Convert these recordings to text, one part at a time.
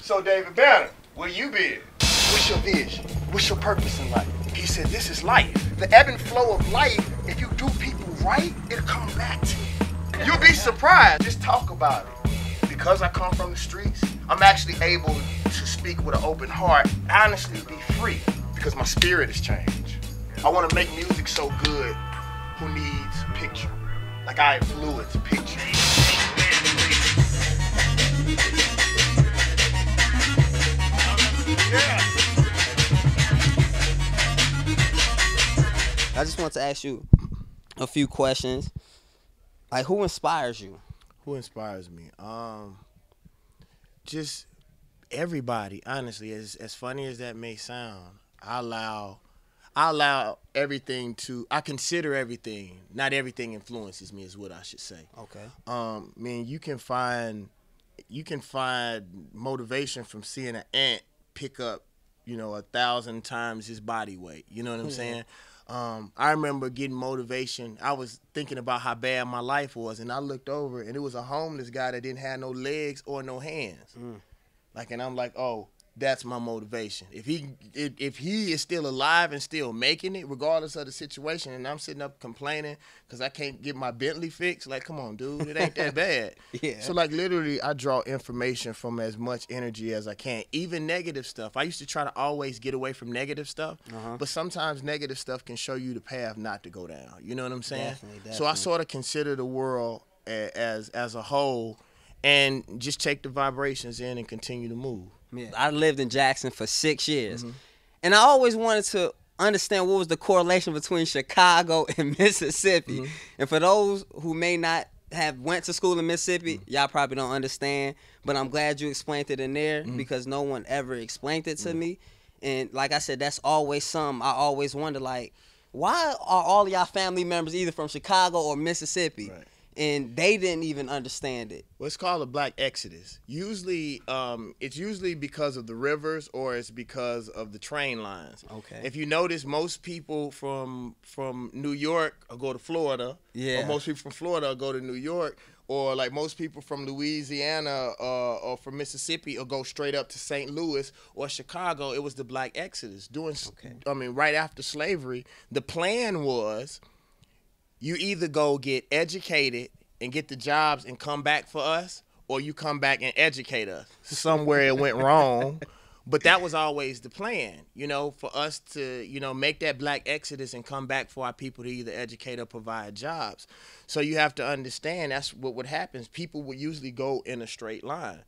So David Banner, where you been? What's your vision? What's your purpose in life? He said, this is life. The ebb and flow of life, if you do people right, it'll come back to you. You'll be surprised. Just talk about it. Because I come from the streets, I'm actually able to speak with an open heart, honestly be free, because my spirit has changed. I want to make music so good, who needs a picture? Like I influence picture. Yeah. I just want to ask you a few questions. Like, who inspires you? Who inspires me? Just everybody. Honestly, as funny as that may sound, I allow everything to. I consider everything. Not everything influences me, is what I should say. Okay. I mean, you can find motivation from seeing an ant pick up, 1,000 times his body weight. You know what I'm saying? I remember getting motivation. I was thinking about how bad my life was, and I looked over, and it was a homeless guy that didn't have no legs or no hands. And I'm like, oh, that's my motivation. If he is still alive and still making it, regardless of the situation, and I'm sitting up complaining because I can't get my Bentley fixed, like, come on, dude, it ain't that bad. Yeah. So, literally, I draw information from as much energy as I can, even negative stuff. I used to try to always get away from negative stuff, but sometimes negative stuff can show you the path not to go down. You know what I'm saying? Definitely. So I sort of consider the world as a whole and just take the vibrations in and continue to move. Yeah. I lived in Jackson for 6 years, and I always wanted to understand what was the correlation between Chicago and Mississippi. And for those who may not have went to school in Mississippi, y'all probably don't understand, but I'm glad you explained it in there because no one ever explained it to me. And like I said, that's always something I always wonder, like, why are all of y'all family members either from Chicago or Mississippi? Right. And they didn't even understand it. Well, it's called a black exodus. Usually, it's usually because of the rivers or it's because of the train lines. Okay. If you notice, most people from New York go to Florida. Yeah. Or most people from Florida go to New York. Or like most people from Louisiana or from Mississippi will go straight up to St. Louis or Chicago. It was the black exodus. Right after slavery, the plan was, you either go get educated and get the jobs and come back for us, or you come back and educate us. Somewhere it went wrong, but that was always the plan, for us to, make that black exodus and come back for our people to either educate or provide jobs. So you have to understand that's what would happen. People would usually go in a straight line,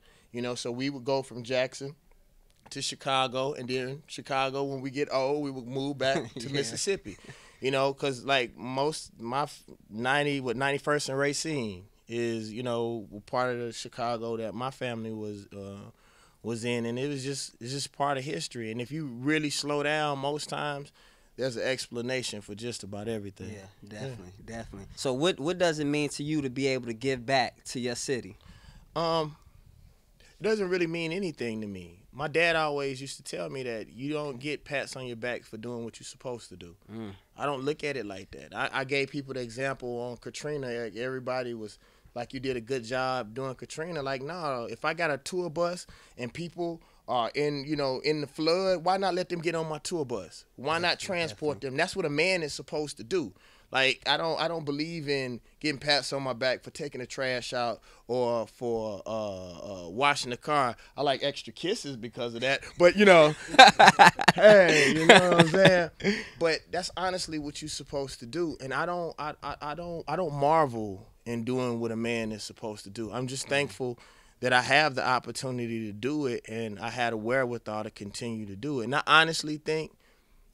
so we would go from Jackson to Chicago, and then Chicago, when we get old, we would move back to Mississippi. Because like my 91st and Racine is, part of the Chicago that my family was in, and it's just part of history. And if you really slow down, most times there's an explanation for just about everything. Yeah, definitely. So what does it mean to you to be able to give back to your city? It doesn't really mean anything to me. My dad always used to tell me that you don't get pats on your back for doing what you're supposed to do. I don't look at it like that. I gave people the example on Katrina. Like, everybody was like, you did a good job doing Katrina. Like, no, if I got a tour bus and people are in the flood, why not let them get on my tour bus? Why not transport them? That's what a man is supposed to do. Like, I don't believe in getting pats on my back for taking the trash out or for washing the car. I like extra kisses because of that. But hey, you know what I'm saying? But that's honestly what you're supposed to do. And I don't marvel in doing what a man is supposed to do. I'm just thankful that I have the opportunity to do it, and I had a wherewithal to continue to do it. And I honestly think,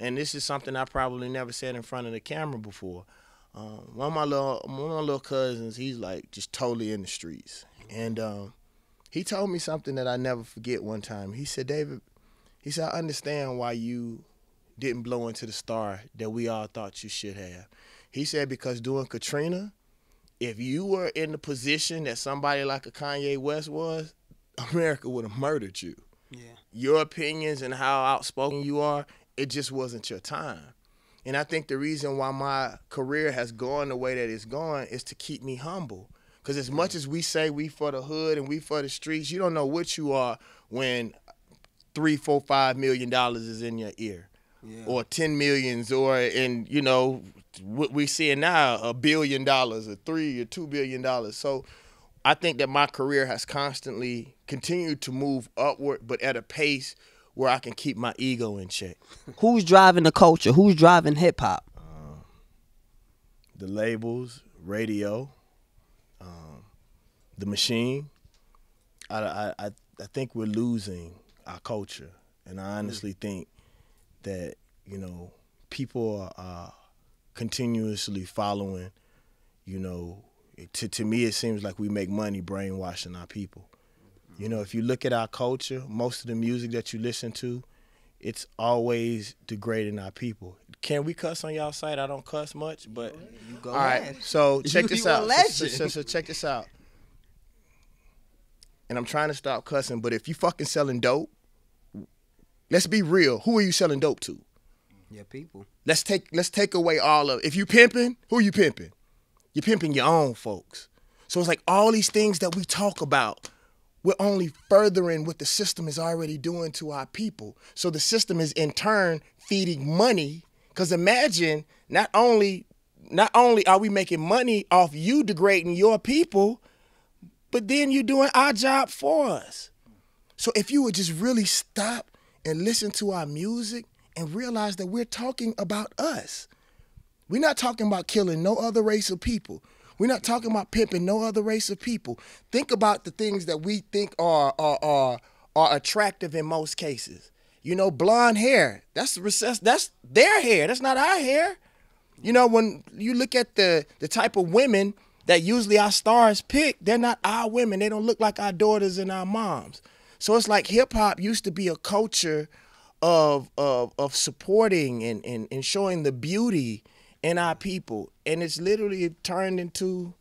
and this is something I probably never said in front of the camera before. One of my little cousins, he's like just totally in the streets, and he told me something that I never forget. One time, he said, "David," he said, "I understand why you didn't blow into the star that we all thought you should have." He said, "Because during Katrina, if you were in the position that somebody like a Kanye West was, America would have murdered you. Yeah. Your opinions and how outspoken you are, it just wasn't your time." And I think the reason why my career has gone the way that it's gone is to keep me humble. Because as much as we say we for the hood and we for the streets, you don't know what you are when $3, $4, $5 million is in your ear, or 10 millions, or what we seeing now, $1 billion, or $3 or $2 billion. So I think that my career has constantly continued to move upward, but at a pace where I can keep my ego in check. Who's driving the culture? Who's driving hip hop? The labels, radio, the machine. I think we're losing our culture, and I honestly think that people are continuously following. To me, it seems like we make money brainwashing our people. If you look at our culture, most of the music that you listen to, it's always degrading our people. Can we cuss on y'all site? I don't cuss much, but you go all right. ahead. So check this out. So check this out. And I'm trying to stop cussing, but if you fucking selling dope, let's be real. Who are you selling dope to? Yeah, people. Let's take away all of it. If you pimping, who you pimping? You're pimping your own folks. So it's like all these things that we talk about, we're only furthering what the system is already doing to our people. So the system is in turn feeding money. Because imagine, not only are we making money off you degrading your people, but then you're doing our job for us. So if you would just really stop and listen to our music and realize that we're talking about us. We're not talking about killing no other race of people. We're not talking about pimping no other race of people. Think about the things that we think are attractive in most cases. Blonde hair, that's their hair. That's not our hair. When you look at the type of women that usually our stars pick, they're not our women. They don't look like our daughters and our moms. So it's like hip hop used to be a culture of supporting and showing the beauty in our people, and it's literally turned into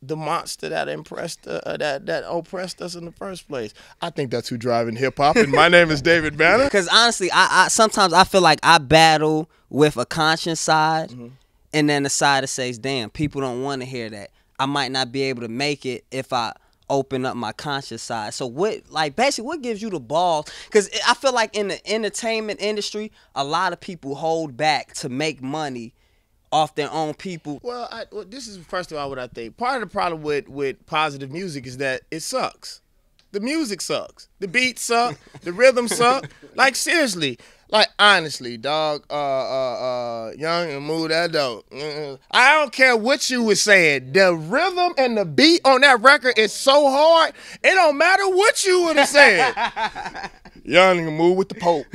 the monster that that oppressed us in the first place. I think that's who driving hip hop, and my name is David Banner. Because honestly, I sometimes I feel like I battle with a conscious side, and then the side that says, "Damn, people don't want to hear that. I might not be able to make it if I open up my conscious side." So basically what gives you the balls? Because I feel like in the entertainment industry, a lot of people hold back to make money off their own people. Well, this is first of all what I think. Part of the problem with positive music is that it sucks. The music sucks. The beats suck. The rhythm suck. Like seriously. Like honestly, dog. Young and move that dope. I don't care what you was saying. The rhythm and the beat on that record is so hard. It don't matter what you would have said. Young nigga move with the Pope.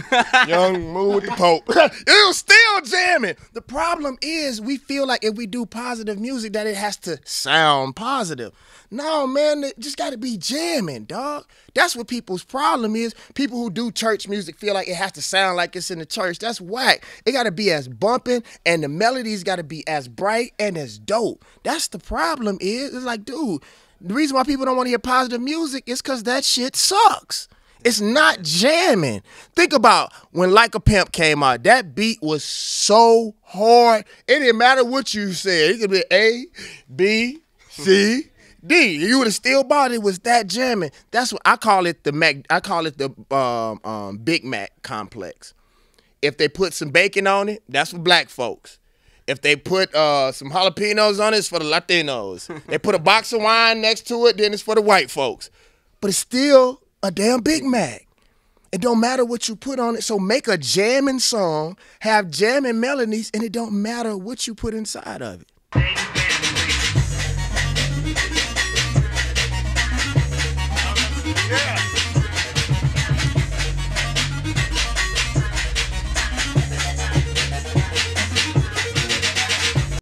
Young move with the Pope. It was still jamming. The problem is we feel like if we do positive music that it has to sound positive. No, man, it just got to be jamming, dog. That's what people's problem is. People who do church music feel like it has to sound like it's in the church. That's whack. It got to be as bumping, and the melodies got to be as bright and as dope. That's the problem is. It's like, dude, the reason why people don't want to hear positive music is because that shit sucks. It's not jamming. Think about when Like a Pimp came out. That beat was so hard. It didn't matter what you said. It could be A, B, C, D. You would have still bought it. It was that jamming. That's what I call it. The Big Mac complex. If they put some bacon on it, that's for black folks. If they put some jalapenos on it, it's for the Latinos. They put a box of wine next to it, then it's for the white folks. But it's still a damn Big Mac. It don't matter what you put on it. So make a jamming song, have jamming melodies, and it don't matter what you put inside of it.